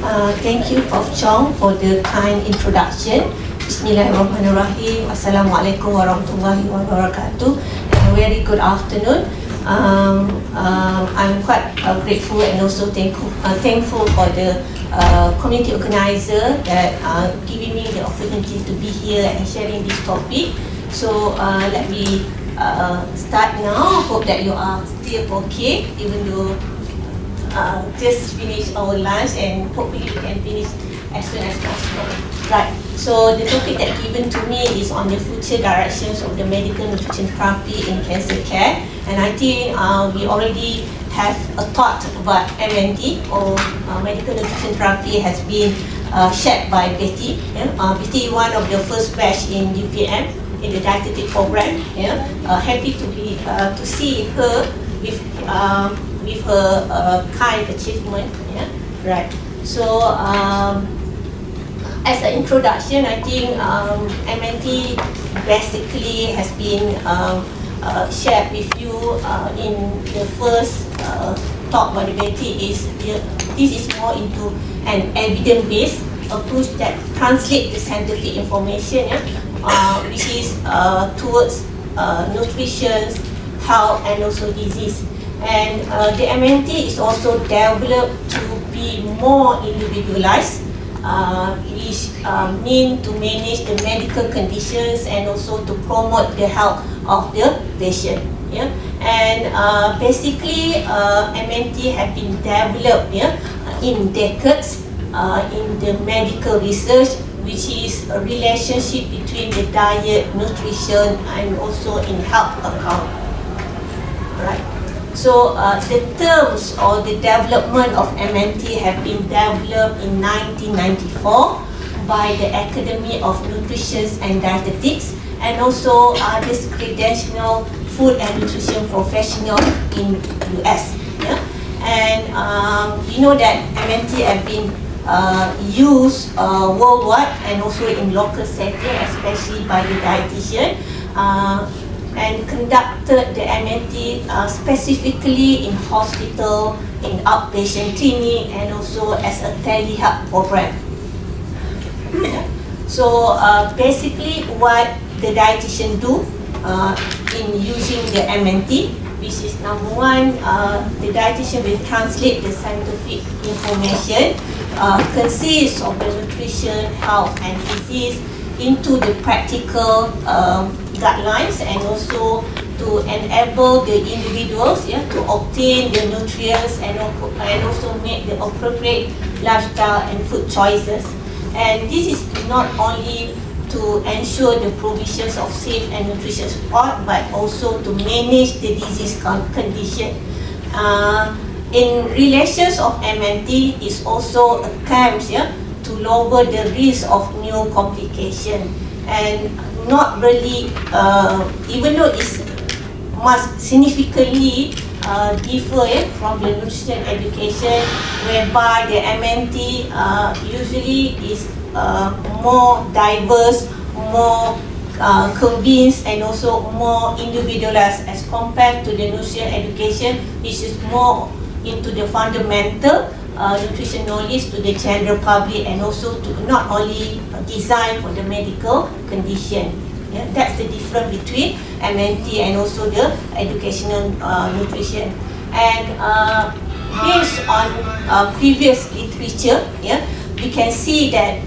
Thank you, Prof. Chong, for the kind introduction. Bismillahirrahmanirrahim. Assalamualaikum warahmatullahi wabarakatuh. And a very good afternoon. I'm quite grateful and also thankful for the community organizer that giving me the opportunity to be here and sharing this topic. So let me start now. Hope that you are still okay, even though just finish our lunch, and hopefully we can finish as soon as possible. Right. So the topic that given to me is on the future directions of the medical nutrition therapy in cancer care, and I think we already have a thought about MNT or medical nutrition therapy has been shared by Betty. Betty, one of the first batch in UPM in the dietetic program. Happy to be to see her with her kind achievement. Right. So as an introduction, I think MNT basically has been shared with you in the first talk by the Betty. This is more into an evidence-based approach that translates the scientific information, which is towards nutrition, health, and also disease. And the MNT is also developed to be more individualized, which mean to manage the medical conditions and also to promote the health of the patient. And basically MNT have been developed in decades in the medical research, which is a relationship between the diet, nutrition, and also in health account. Right. So the terms or the development of MNT have been developed in 1994 by the Academy of Nutrition and Dietetics, and also this credential food and nutrition professional in US. And we know that MNT have been used worldwide and also in local setting, especially by the dietitian. And conducted the MNT specifically in hospital, in outpatient clinic, and also as a telehealth program. So basically what the dietitian do in using the MNT, which is number one, the dietitian will translate the scientific information consists of the nutrition, health, and disease into the practical guidelines, and also to enable the individuals to obtain the nutrients and also make the appropriate lifestyle and food choices. And this is not only to ensure the provisions of safe and nutritious support, but also to manage the disease condition. In relations of MNT is also attempts to lower the risk of new complication, and not really, even though it must significantly differ from the nutrition education, whereby the MNT usually is more diverse, more convinced, and also more individualized as compared to the nutrition education, which is more into the fundamental nutrition knowledge to the general public, and also to not only designed for the medical condition. That's the difference between MNT and also the educational nutrition. And based on previous literature, we can see that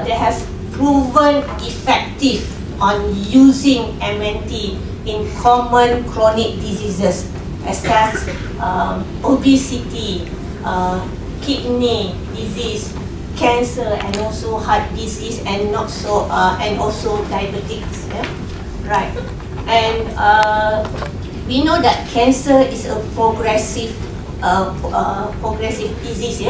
there has proven effective on using MNT in common chronic diseases such as obesity, kidney disease, cancer, and also heart disease, and and also diabetics. Right. And we know that cancer is a progressive disease,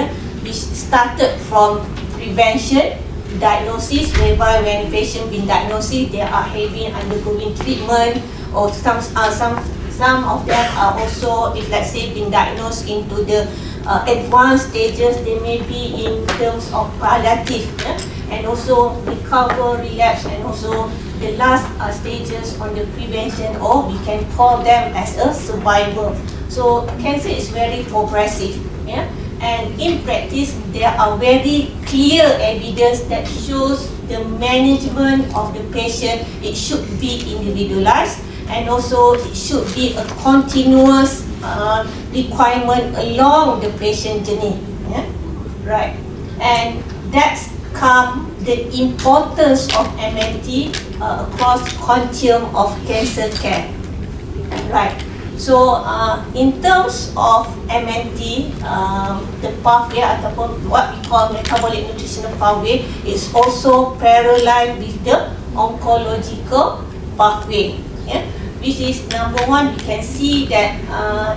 which started from prevention, diagnosis, whereby when patient been diagnosed, they are undergoing treatment, or some of them are also, if let's say been diagnosed into the advanced stages, they may be in terms of palliative, and also recover, relapse, and also the last stages on the prevention, or we can call them as a survival. So cancer is very progressive, And in practice, there are very clear evidence that shows the management of the patient, it should be individualized, and also it should be a continuous requirement along the patient journey. Yeah? Right. And that's come the importance of MNT across continuum of cancer care. Right. So in terms of MNT, the pathway ataupun what we call metabolic nutritional pathway is also parallel with the oncological pathway. Yeah? Which is number one, we can see that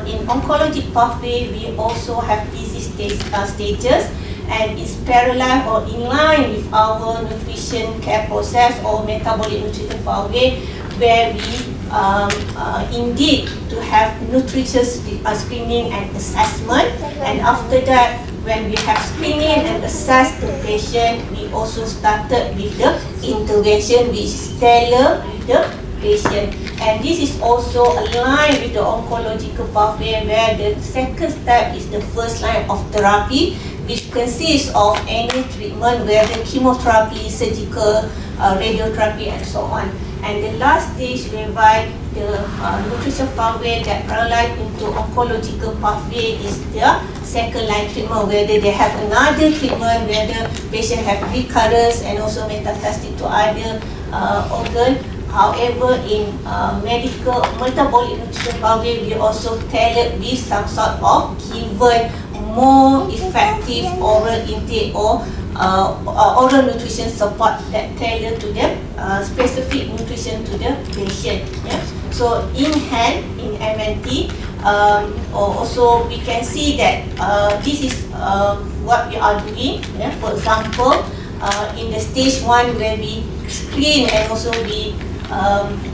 in oncologic pathway we also have disease stages, and it's parallel or in line with our nutrition care process or metabolic nutrition pathway, where we indeed to have nutritious screening and assessment, and after that when we have screening and assess the patient, we also started with the intervention which is tailored with the patient. And this is also aligned with the oncological pathway, where the second step is the first line of therapy, which consists of any treatment, whether chemotherapy, surgical, radiotherapy and so on. And the last stage whereby the nutrition pathway that parallel into oncological pathway is the second line treatment, whether they have another treatment, whether patient have recurrence and also metastatic to other organ. However, in medical metabolic nutrition pathway, we also tailored with some sort of given more effective oral intake or oral nutrition support that tailored to the specific nutrition to the patient. Yeah? So in hand, in MNT, also we can see that this is what we are doing. Yeah? For example, in the stage 1 where we screen and also we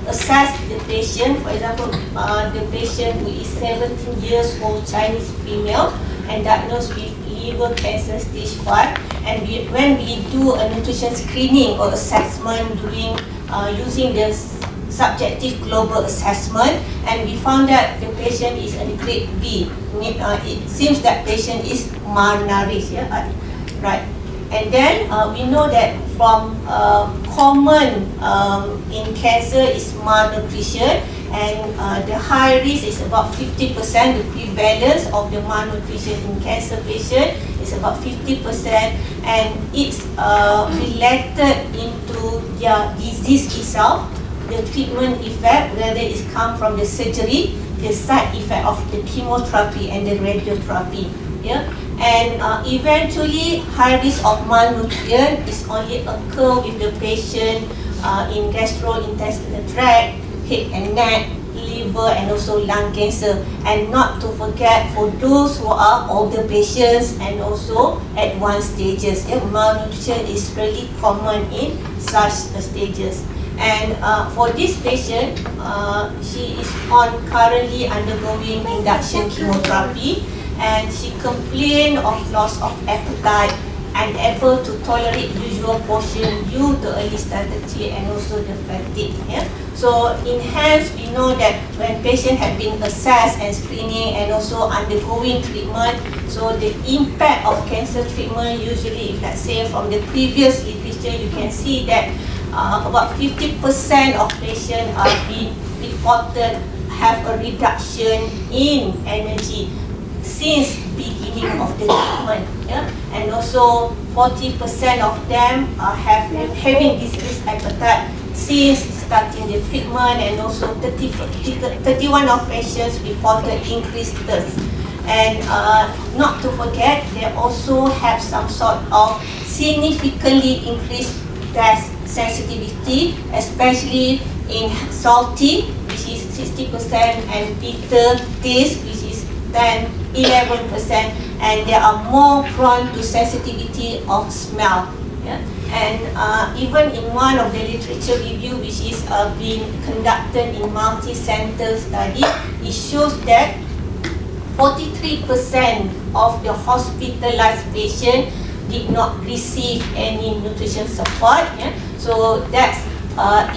assess the patient. For example, the patient who is 17 years old, Chinese female, and diagnosed with liver cancer stage 5, and when we do a nutrition screening or assessment using the subjective global assessment, and we found that the patient is a grade B. It seems that patient is malnourished. Yeah? Right. And then we know that from common in cancer is malnutrition, and the high risk is about 50%. The prevalence of the malnutrition in cancer patient is about 50%, and it's related into their disease itself, the treatment effect, whether it's come from the surgery, the side effect of the chemotherapy and the radiotherapy. Yeah? And eventually high risk of malnutrition is only occur with the patient in gastrointestinal tract, head and neck, liver and also lung cancer. And not to forget for those who are older patients and also advanced stages. Yeah? Malnutrition is really common in such stages. And for this patient, she is currently undergoing induction chemotherapy, and she complained of loss of appetite, unable to tolerate usual portion due to early startup and also the fatigue. Yeah? So in hence, we know that when patient have been assessed and screening and also undergoing treatment, so the impact of cancer treatment usually, if let's say from the previous literature, you can see that about 50% of patients are being reported have a reduction in energy since beginning of the treatment. Yeah? And also 40% of them are having decreased appetite since starting the treatment, and also 31 of patients reported increased thirst. And not to forget, they also have some sort of significantly increased test sensitivity, especially in salty, which is 60%, and bitter taste, which is 11%, and they are more prone to sensitivity of smell. Yeah? And even in one of the literature review, which is being conducted in multi-center study, it shows that 43% of the hospitalized patients did not receive any nutrition support. Yeah? So that's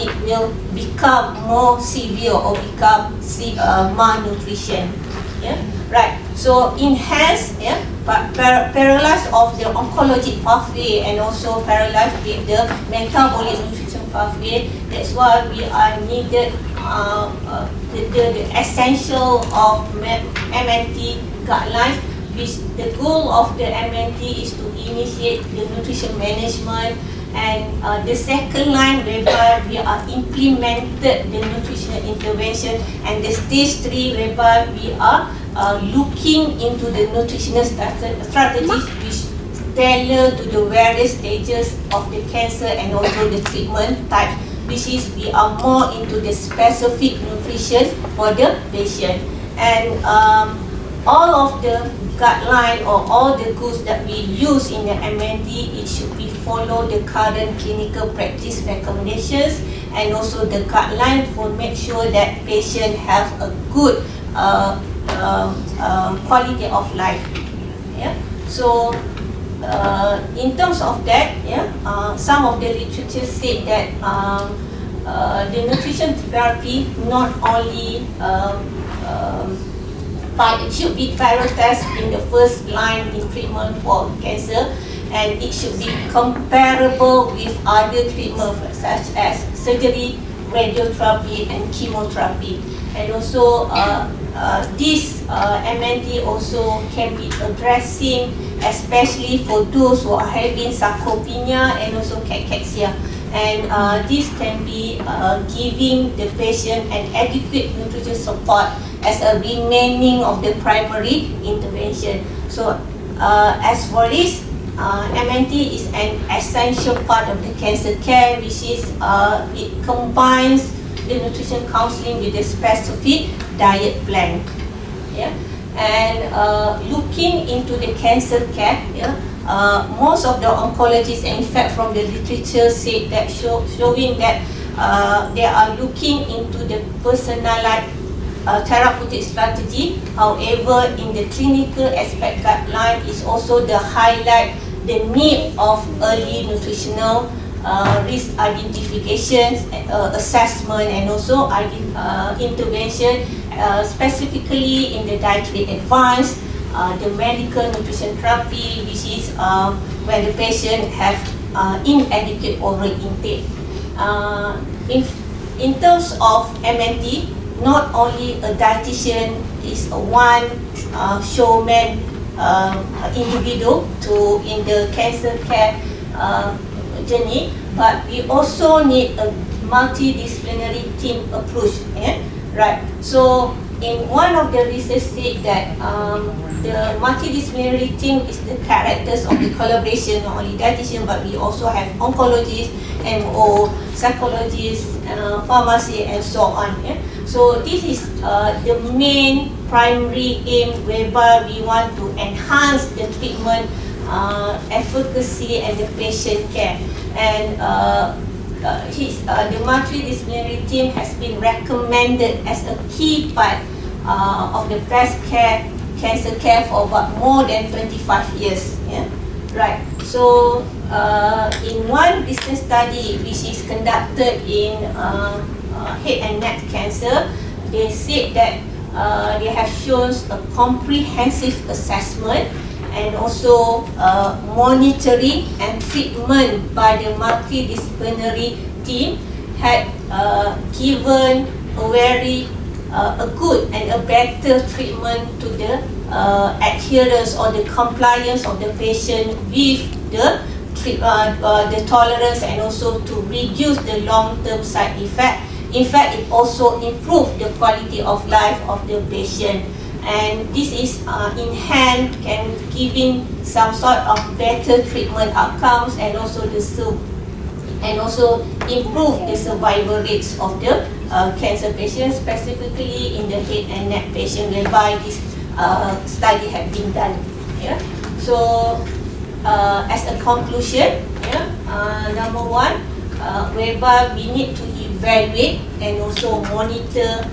it will become more severe or become malnutrition. Yeah? Right. So in hence, yeah, paralyzed of the oncologic pathway and also paralyzed with the metabolic nutrition pathway. That's why we are needed the essential of MNT guidelines, which the goal of the MNT is to initiate the nutrition management, and the second line whereby we are implemented the nutritional intervention, and the stage 3 whereby we are looking into the nutritional strategies which tailor to the various stages of the cancer and also the treatment type, which is we are more into the specific nutrition for the patient. And all of the guideline or all the goods that we use in the MNT, it should be follow the current clinical practice recommendations and also the guideline for make sure that patient have a good quality of life. Yeah. So in terms of that, yeah, some of the literature said that the nutrition therapy not only but it should be prioritized in the first line in treatment for cancer, and it should be comparable with other treatments such as surgery, radiotherapy and chemotherapy. And also this MNT also can be addressing especially for those who are having sarcopenia and also cachexia. And this can be giving the patient an adequate nutrition support as a remaining of the primary intervention. So as for this, MNT is an essential part of the cancer care, which is it combines the nutrition counseling with a specific diet plan. Yeah, and looking into the cancer care, yeah, most of the oncologists, and in fact from the literature, said that showing that they are looking into the personalized therapeutic strategy. However, in the clinical aspect guideline is also the highlight the need of early nutritional risk identifications, assessment and also intervention, specifically in the dietary advice, the medical nutrition therapy, which is when the patient have inadequate oral intake. In terms of MNT, not only a dietitian is one showman individual to in the cancer care journey, but we also need a multidisciplinary team approach. Yeah? Right. So in one of the research said that the multidisciplinary team is the characters of the collaboration, not only dietitian, but we also have oncologists, MO, psychologists, pharmacy, and so on. Yeah? So this is the main primary aim whereby we want to enhance the treatment efficacy and the patient care. And the multidisciplinary team has been recommended as a key part of the breast care, cancer care for about more than 25 years. Yeah? Right. So in one business study which is conducted in head and neck cancer, they said that they have shown a comprehensive assessment and also monitoring and treatment by the multidisciplinary team had given a good and a better treatment to the adherence or the compliance of the patient with the tolerance, and also to reduce the long-term side effect. In fact, it also improved the quality of life of the patient. And this is in hand can giving some sort of better treatment outcomes, and also improve the survival rates of the cancer patients, specifically in the head and neck patient, whereby this study had been done. Yeah. So as a conclusion, yeah, number one, whereby we need to evaluate and also monitor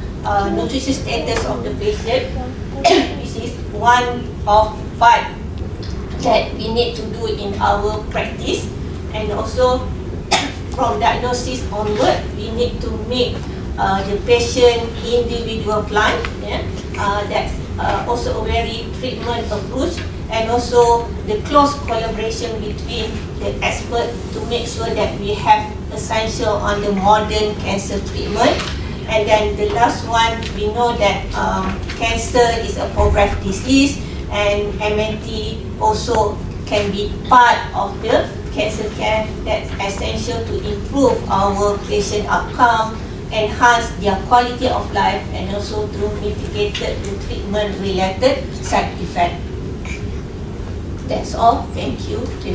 nutrition status of the patient, which is one of 5 that we need to do in our practice. And also from diagnosis onward, we need to make the patient individual plan. Yeah? That's also a very treatment approach. and also the close collaboration between the expert to make sure that we have essential on the modern cancer treatment. And then the last one, we know that cancer is a progressive disease, and MNT also can be part of the cancer care that's essential to improve our patient outcome, enhance their quality of life, and also to mitigated the treatment-related side effect. That's all. Thank you.